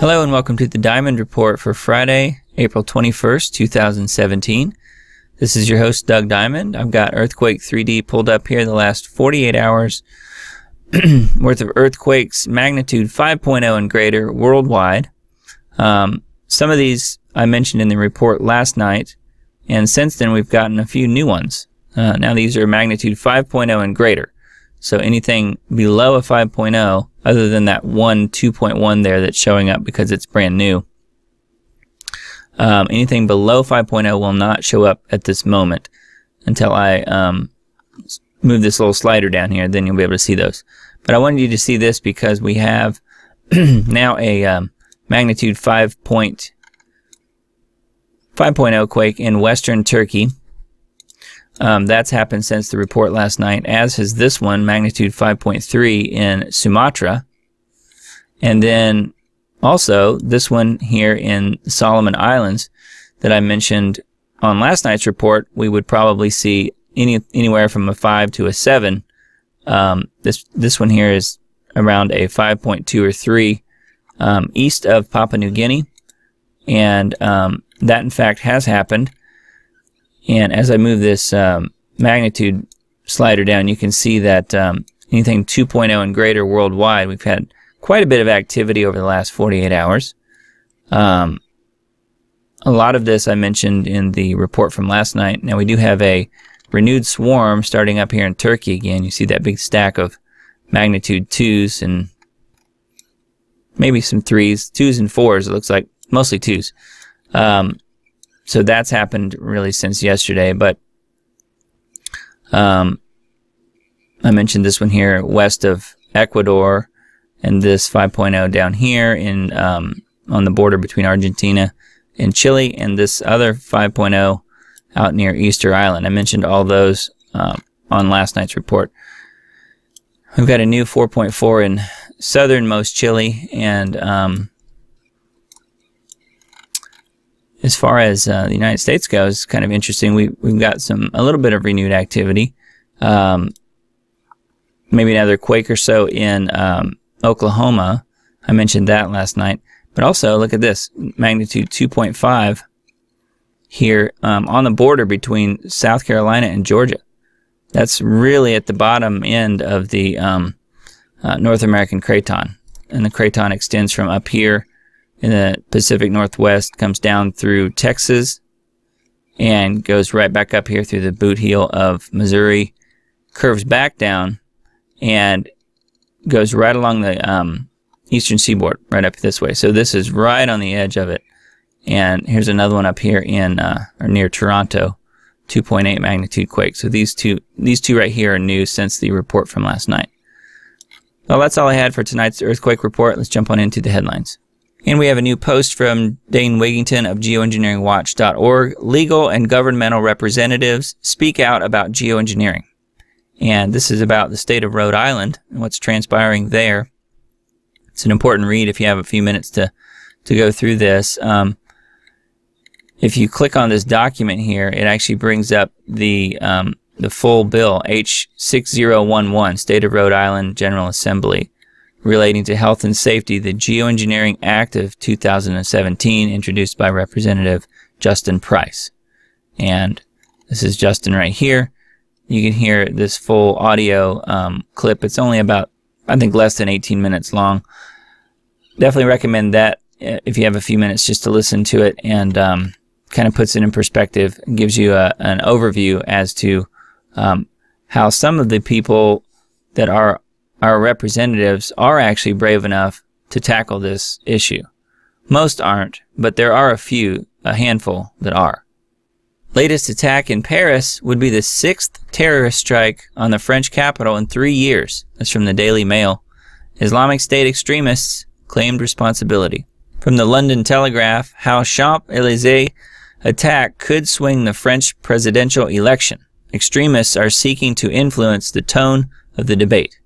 Hello and welcome to the Diamond Report for Friday, April 21st, 2017. This is your host, Doug Diamond. I've got Earthquake 3D pulled up here the last 48 hours worth of earthquakes, magnitude 5.0 and greater worldwide. Some of these I mentioned in the report last night, and since then we've gotten a few new ones. Now these are magnitude 5.0 and greater. So anything below a 5.0, other than that one 2.1 there that's showing up because it's brand new, anything below 5.0 will not show up at this moment until I move this little slider down here. Then you'll be able to see those. But I wanted you to see this because we have now a magnitude 5.0 quake in western Turkey. That's happened since the report last night, as has this one, magnitude 5.3 in Sumatra. And then also this one here in Solomon Islands that I mentioned on last night's report. We would probably see anywhere from a 5 to a 7. This one here is around a 5.2 or 3 east of Papua New Guinea. And that in fact has happened. And as I move this magnitude slider down, you can see that anything 2.0 and greater worldwide, we've had quite a bit of activity over the last 48 hours. A lot of this I mentioned in the report from last night. Now we do have a renewed swarm starting up here in Turkey again. You see that big stack of magnitude 2s and maybe some 3s, 2s and 4s, it looks like, mostly 2s. So that's happened really since yesterday, but I mentioned this one here west of Ecuador, and this 5.0 down here in on the border between Argentina and Chile, and this other 5.0 out near Easter Island. I mentioned all those on last night's report. We've got a new 4.4 in southernmost Chile, and as far as the United States goes, it's kind of interesting. We've got a little bit of renewed activity. Maybe another quake or so in Oklahoma. I mentioned that last night. But also, look at this, magnitude 2.5 here on the border between South Carolina and Georgia. That's really at the bottom end of the North American craton. And the craton extends from up here in the Pacific Northwest, comes down through Texas, and goes right back up here through the boot heel of Missouri, curves back down, and goes right along the eastern seaboard, right up this way. So this is right on the edge of it. And here's another one up here in or near Toronto, 2.8 magnitude quake. So these two right here are new since the report from last night. Well, that's all I had for tonight's earthquake report. Let's jump on into the headlines. And we have a new post from Dane Wigington of geoengineeringwatch.org. Legal and governmental representatives speak out about geoengineering. And this is about the state of Rhode Island and what's transpiring there. It's an important read if you have a few minutes to go through this. If you click on this document here, it actually brings up the full bill, H6011, State of Rhode Island General Assembly, relating to health and safety, the Geoengineering Act of 2017, introduced by Representative Justin Price. And this is Justin right here. You can hear this full audio clip. It's only about, I think, less than 18 minutes long. Definitely recommend that if you have a few minutes just to listen to it, and kind of puts it in perspective and gives you an overview as to how some of the people that are our representatives are actually brave enough to tackle this issue. Most aren't, but there are a handful that are. Latest attack in Paris would be the 6th terrorist strike on the French capital in 3 years. That's from the Daily Mail. Islamic State extremists claimed responsibility. From the London Telegraph, how Champs-Élysées attack could swing the French presidential election. Extremists are seeking to influence the tone of the debate.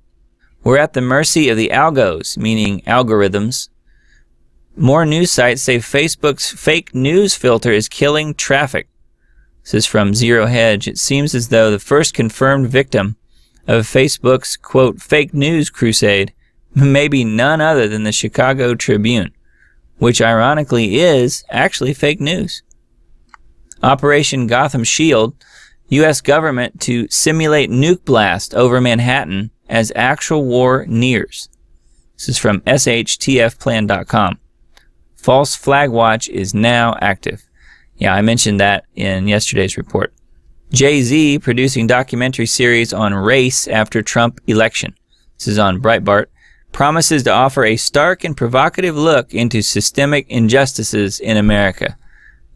We're at the mercy of the algos, meaning algorithms. More news sites say Facebook's fake news filter is killing traffic. This is from Zero Hedge. It seems as though the first confirmed victim of Facebook's, quote, fake news crusade may be none other than the Chicago Tribune, which ironically is actually fake news. Operation Gotham Shield, U.S. government to simulate nuke blast over Manhattan as actual war nears. This is from shtfplan.com. False flag watch is now active. Yeah, I mentioned that in yesterday's report. Jay-Z producing documentary series on race after Trump election. This is on Breitbart. Promises to offer a stark and provocative look into systemic injustices in America.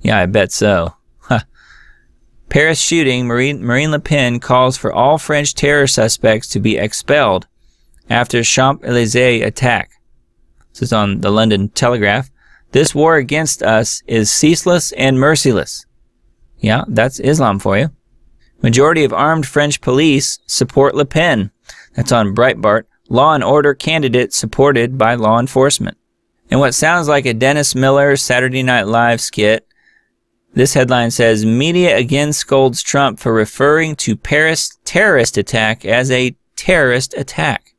Yeah, I bet so. Huh. Paris shooting, Marine Le Pen calls for all French terror suspects to be expelled after Champs-Élysées attack. This is on the London Telegraph. This war against us is ceaseless and merciless. Yeah, that's Islam for you. Majority of armed French police support Le Pen. That's on Breitbart. Law and order candidate supported by law enforcement. And what sounds like a Dennis Miller Saturday Night Live skit, this headline says, media again scolds Trump for referring to Paris terrorist attack as a terrorist attack.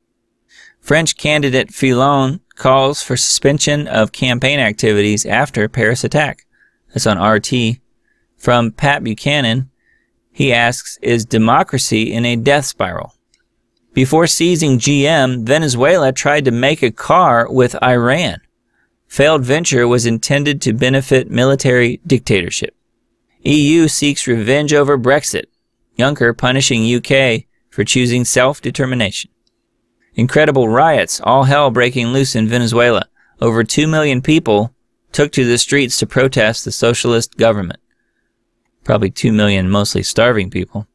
French candidate Fillon calls for suspension of campaign activities after Paris attack. That's on RT. From Pat Buchanan, he asks, is democracy in a death spiral? Before seizing GM, Venezuela tried to make a car with Iran. Failed venture was intended to benefit military dictatorship. EU seeks revenge over Brexit. Juncker punishing UK for choosing self-determination. Incredible riots, all hell breaking loose in Venezuela. Over 2 million people took to the streets to protest the socialist government. Probably 2 million mostly starving people.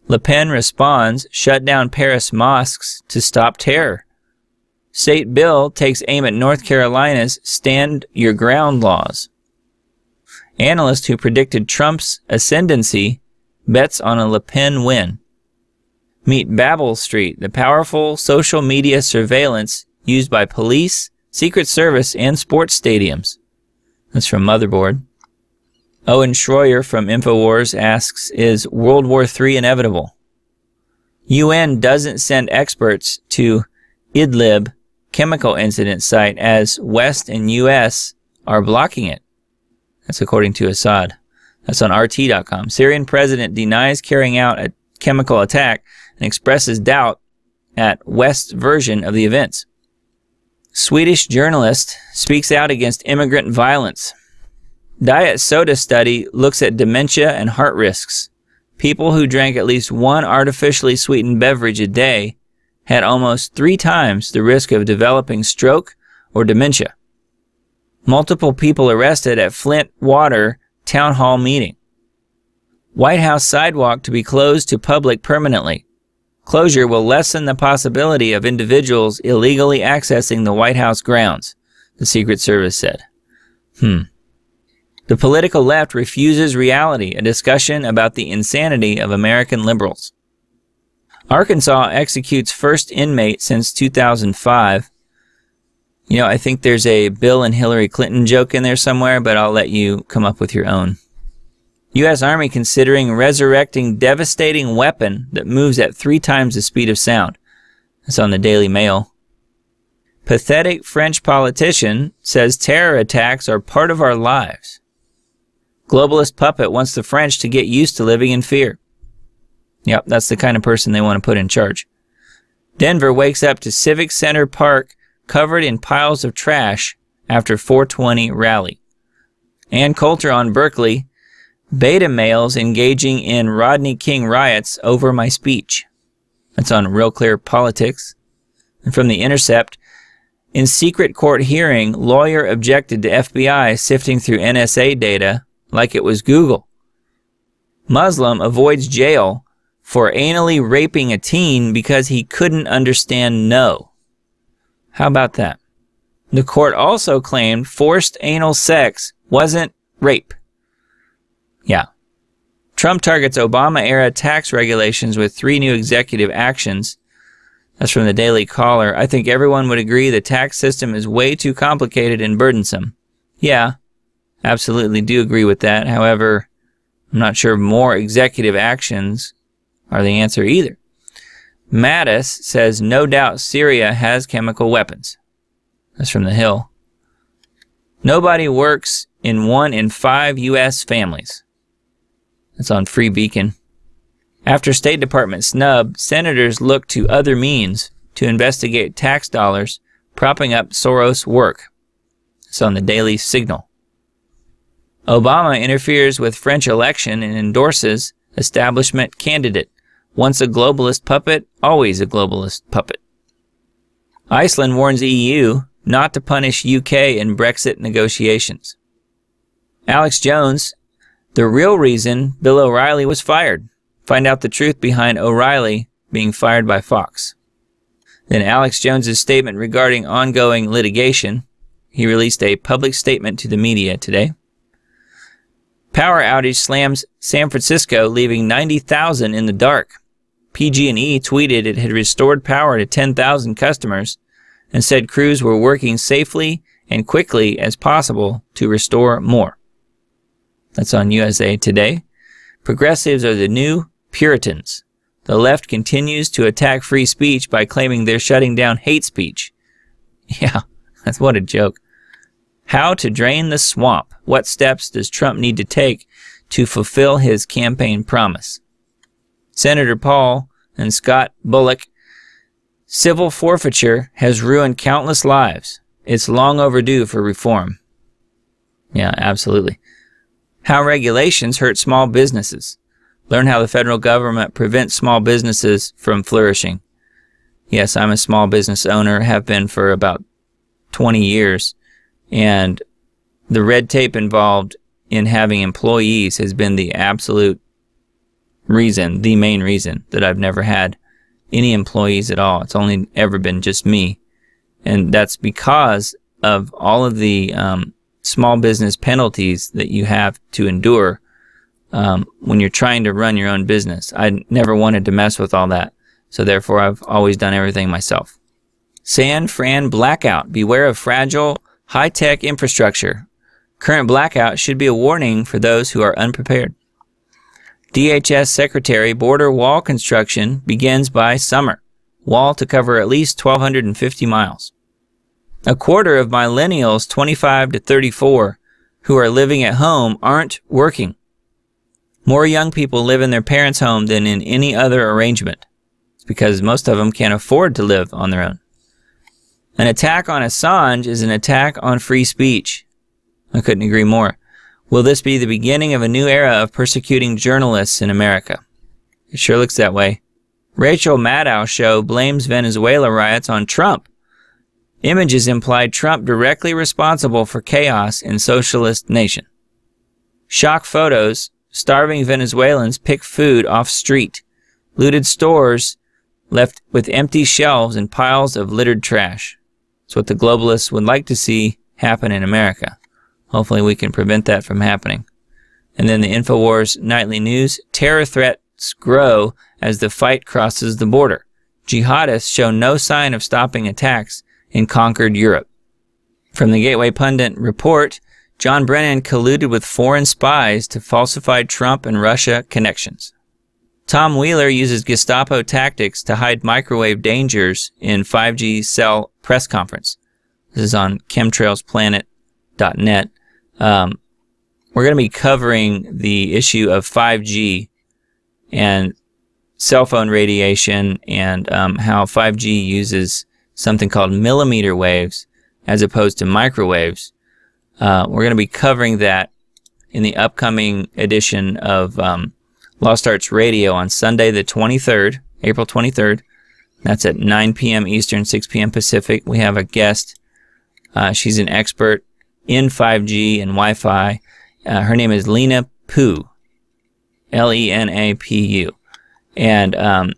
Le Pen responds, shut down Paris mosques to stop terror. State bill takes aim at North Carolina's stand your ground laws. Analyst who predicted Trump's ascendancy bets on a Le Pen win. Meet Babel Street, the powerful social media surveillance used by police, Secret Service, and sports stadiums. That's from Motherboard. Owen Schroyer from InfoWars asks, is World War III inevitable? UN doesn't send experts to Idlib chemical incident site as West and US are blocking it. That's according to Assad. That's on RT.com. Syrian president denies carrying out a chemical attack and expresses doubt at West's version of the events. Swedish journalist speaks out against immigrant violence. Diet soda study looks at dementia and heart risks. People who drank at least one artificially sweetened beverage a day had almost 3 times the risk of developing stroke or dementia. Multiple people arrested at Flint Water town hall meeting. White House sidewalk to be closed to public permanently. Closure will lessen the possibility of individuals illegally accessing the White House grounds, the Secret Service said. The political left refuses reality, a discussion about the insanity of American liberals. Arkansas executes first inmate since 2005. You know, I think there's a Bill and Hillary Clinton joke in there somewhere, but I'll let you come up with your own. U.S. Army considering resurrecting devastating weapon that moves at 3 times the speed of sound. That's on the Daily Mail. Pathetic French politician says terror attacks are part of our lives. Globalist puppet wants the French to get used to living in fear. Yep, that's the kind of person they want to put in charge. Denver wakes up to Civic Center Park covered in piles of trash after 420 rally. Ann Coulter on Berkeley, beta males engaging in Rodney King riots over my speech. That's on Real Clear Politics. And from The Intercept, in secret court hearing, lawyer objected to FBI sifting through NSA data like it was Google. Muslim avoids jail for anally raping a teen because he couldn't understand no. How about that? The court also claimed forced anal sex wasn't rape. Yeah. Trump targets Obama-era tax regulations with 3 new executive actions. That's from the Daily Caller. I think everyone would agree the tax system is way too complicated and burdensome. Yeah, absolutely do agree with that. However, I'm not sure more executive actions are the answer either. Mattis says no doubt Syria has chemical weapons. That's from The Hill. Nobody works in 1 in 5 U.S. families. That's on Free Beacon. After State Department snub, senators look to other means to investigate tax dollars propping up Soros' work. It's on the Daily Signal. Obama interferes with French election and endorses establishment candidate. Once a globalist puppet, always a globalist puppet. Iceland warns EU not to punish UK in Brexit negotiations. Alex Jones, the real reason Bill O'Reilly was fired. Find out the truth behind O'Reilly being fired by Fox. Then Alex Jones's statement regarding ongoing litigation. He released a public statement to the media today. Power outage slams San Francisco, leaving 90,000 in the dark. PG&E tweeted it had restored power to 10,000 customers and said crews were working safely and quickly as possible to restore more. That's on USA Today. Progressives are the new Puritans. The left continues to attack free speech by claiming they're shutting down hate speech. Yeah, that's what a joke. How to drain the swamp. What steps does Trump need to take to fulfill his campaign promise? Senator Paul and Scott Bullock. Civil forfeiture has ruined countless lives. It's long overdue for reform. Yeah, absolutely. How regulations hurt small businesses. Learn how the federal government prevents small businesses from flourishing. Yes, I'm a small business owner, have been for about 20 years, and the red tape involved in having employees has been the absolute reason, the main reason that I've never had any employees at all. It's only ever been just me, and that's because of all of the small business penalties that you have to endure when you're trying to run your own business. I never wanted to mess with all that, so therefore I've always done everything myself. San Fran blackout. Beware of fragile, high-tech infrastructure. Current blackout should be a warning for those who are unprepared. DHS Secretary, border wall construction begins by summer. Wall to cover at least 1,250 miles. A quarter of millennials 25 to 34 who are living at home aren't working. More young people live in their parents' home than in any other arrangement. It's because most of them can't afford to live on their own. An attack on Assange is an attack on free speech. I couldn't agree more. Will this be the beginning of a new era of persecuting journalists in America? It sure looks that way. Rachel Maddow show blames Venezuela riots on Trump. Images implied Trump directly responsible for chaos in socialist nation. Shock photos. Starving Venezuelans pick food off street. Looted stores left with empty shelves and piles of littered trash. It's what the globalists would like to see happen in America. Hopefully we can prevent that from happening. And then the InfoWars Nightly News. Terror threats grow as the fight crosses the border. Jihadists show no sign of stopping attacks in conquered Europe. From the Gateway Pundit report, John Brennan colluded with foreign spies to falsify Trump and Russia connections. Tom Wheeler uses Gestapo tactics to hide microwave dangers in 5G cell press conference. This is on chemtrailsplanet.net. We're going to be covering the issue of 5G and cell phone radiation and how 5G uses something called millimeter waves as opposed to microwaves. We're going to be covering that in the upcoming edition of Lost Arts Radio on Sunday the 23rd, April 23rd. That's at 9 p.m. Eastern, 6 p.m. Pacific. We have a guest. She's an expert in 5G and Wi-Fi. Her name is Lena Pu, L-E-N-A-P-U. And I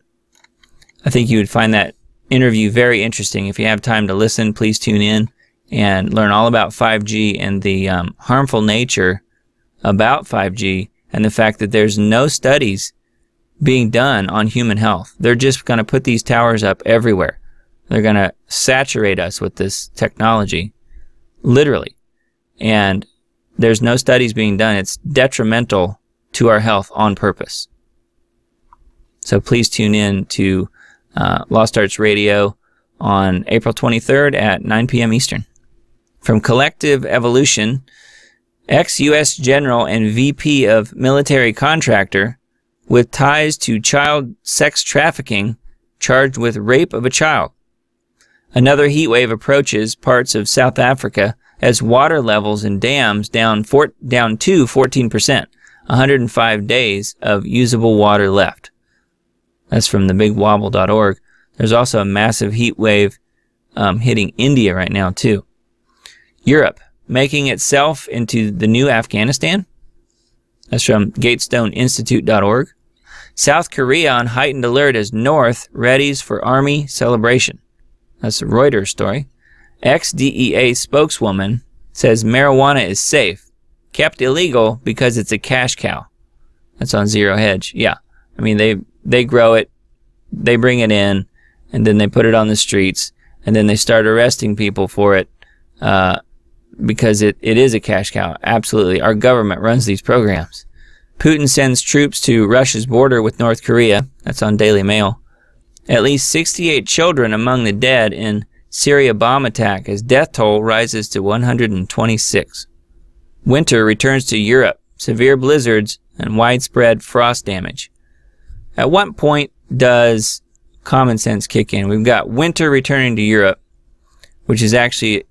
think you would find that interview very interesting. If you have time to listen, please tune in and learn all about 5G and the harmful nature about 5G and the fact that there's no studies being done on human health. They're just going to put these towers up everywhere. They're going to saturate us with this technology, literally. And there's no studies being done. It's detrimental to our health on purpose. So please tune in to Lost Arts Radio on April 23rd at 9 p.m. Eastern. From Collective Evolution, ex-U.S. General and VP of Military Contractor with ties to child sex trafficking charged with rape of a child. Another heat wave approaches parts of South Africa as water levels in dams down to 14%, 105 days of usable water left. That's from thebigwobble.org. There's also a massive heat wave hitting India right now too. Europe, making itself into the new Afghanistan. That's from gatestoneinstitute.org. South Korea on heightened alert as North readies for army celebration. That's a Reuters story. Ex-DEA spokeswoman says marijuana is safe, kept illegal because it's a cash cow. That's on Zero Hedge. Yeah, I mean, they grow it, they bring it in, and then they put it on the streets, and then they start arresting people for it because it is a cash cow. Absolutely. Our government runs these programs. Putin sends troops to Russia's border with North Korea. That's on Daily Mail. At least 68 children among the dead in Syria bomb attack as death toll rises to 126. Winter returns to Europe. Severe blizzards and widespread frost damage. At what point does common sense kick in? We've got winter returning to Europe, which is actually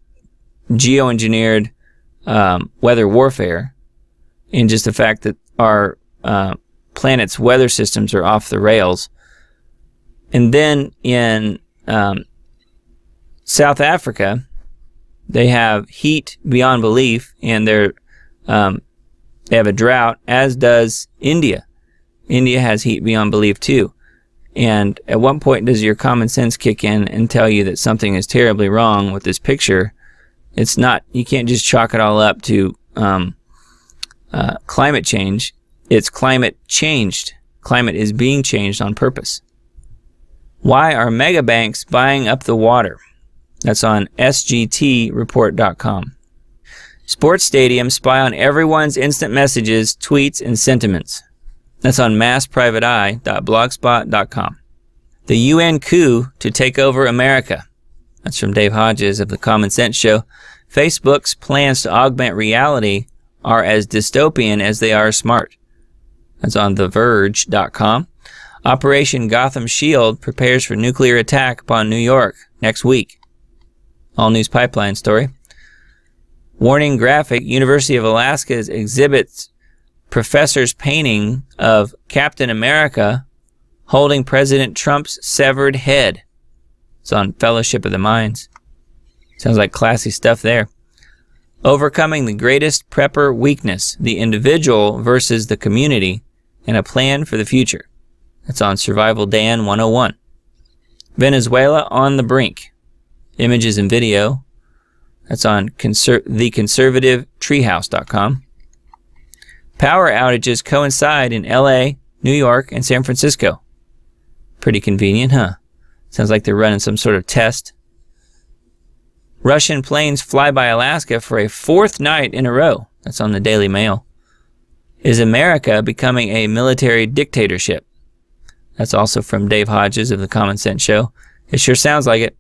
geoengineered weather warfare, in just the fact that our planet's weather systems are off the rails. And then in South Africa, they have heat beyond belief, and they have a drought, as does India. India has heat beyond belief too. And at what point does your common sense kick in and tell you that something is terribly wrong with this picture? It's not, you can't just chalk it all up to climate change. It's climate changed. Climate is being changed on purpose. Why are mega banks buying up the water? That's on sgtreport.com. Sports stadiums spy on everyone's instant messages, tweets, and sentiments. That's on massprivateeye.blogspot.com. The UN coup to take over America. That's from Dave Hodges of the Common Sense Show. Facebook's plans to augment reality are as dystopian as they are smart. That's on TheVerge.com. Operation Gotham Shield prepares for nuclear attack upon New York next week. All News Pipeline story. Warning graphic, University of Alaska exhibits professor's painting of Captain America holding President Trump's severed head. It's on Fellowship of the Minds. Sounds like classy stuff there. Overcoming the greatest prepper weakness, the individual versus the community, and a plan for the future. That's on Survival Dan 101. Venezuela on the brink. Images and video. That's on theconservativetreehouse.com. Power outages coincide in LA, New York, and San Francisco. Pretty convenient, huh? Sounds like they're running some sort of test. Russian planes fly by Alaska for a fourth night in a row. That's on the Daily Mail. Is America becoming a military dictatorship? That's also from Dave Hodges of the Common Sense Show. It sure sounds like it.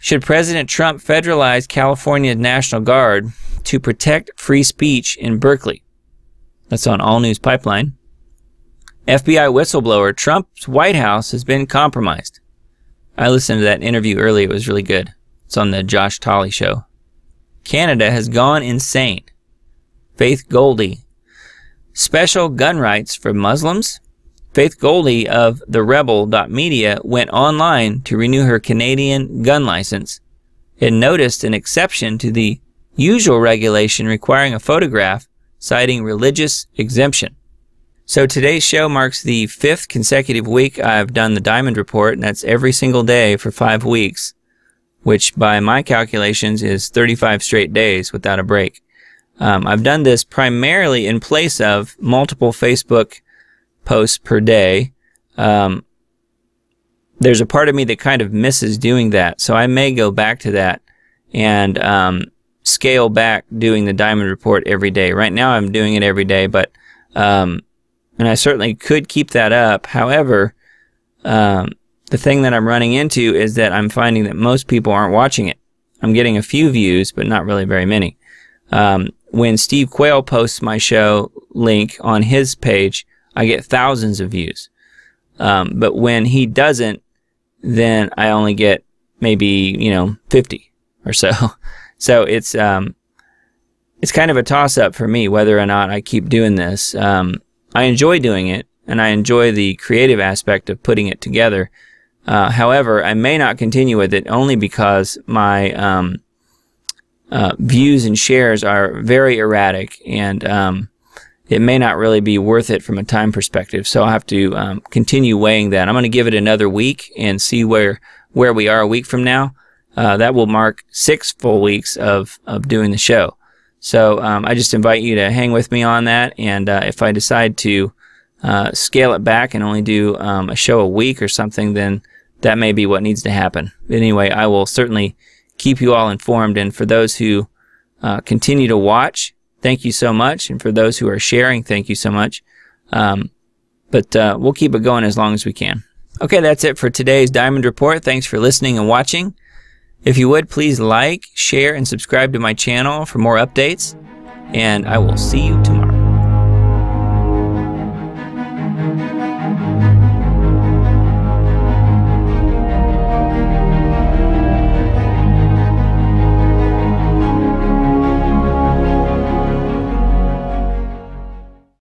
Should President Trump federalize California's National Guard to protect free speech in Berkeley? That's on All News Pipeline. FBI whistleblower, Trump's White House has been compromised. I listened to that interview earlier. It was really good. It's on the Josh Tolley Show. Canada has gone insane. Faith Goldie. Special gun rights for Muslims. Faith Goldie of the Rebel.media went online to renew her Canadian gun license and noticed an exception to the usual regulation requiring a photograph, citing religious exemption. So today's show marks the 5th consecutive week I've done the Diamond Report, and that's every single day for 5 weeks, which by my calculations is 35 straight days without a break. I've done this primarily in place of multiple Facebook posts per day. There's a part of me that kind of misses doing that, so I may go back to that and scale back doing the Diamond Report every day. Right now I'm doing it every day, but and I certainly could keep that up. However, the thing that I'm running into is that I'm finding that most people aren't watching it. I'm getting a few views, but not really very many. When Steve Quayle posts my show link on his page, I get thousands of views. But when he doesn't, then I only get maybe, 50 or so. So it's kind of a toss-up for me whether or not I keep doing this. I enjoy doing it, and I enjoy the creative aspect of putting it together. However, I may not continue with it only because my views and shares are very erratic, and it may not really be worth it from a time perspective. So I'll have to continue weighing that. I'm going to give it another week and see where we are a week from now. That will mark 6 full weeks of doing the show. So I just invite you to hang with me on that, and if I decide to scale it back and only do a show a week or something, then that may be what needs to happen. But anyway, I will certainly keep you all informed, and for those who continue to watch, thank you so much, and for those who are sharing, thank you so much. But we'll keep it going as long as we can. Okay, that's it for today's Diamond Report. Thanks for listening and watching. If you would, please like, share, and subscribe to my channel for more updates, and I will see you tomorrow.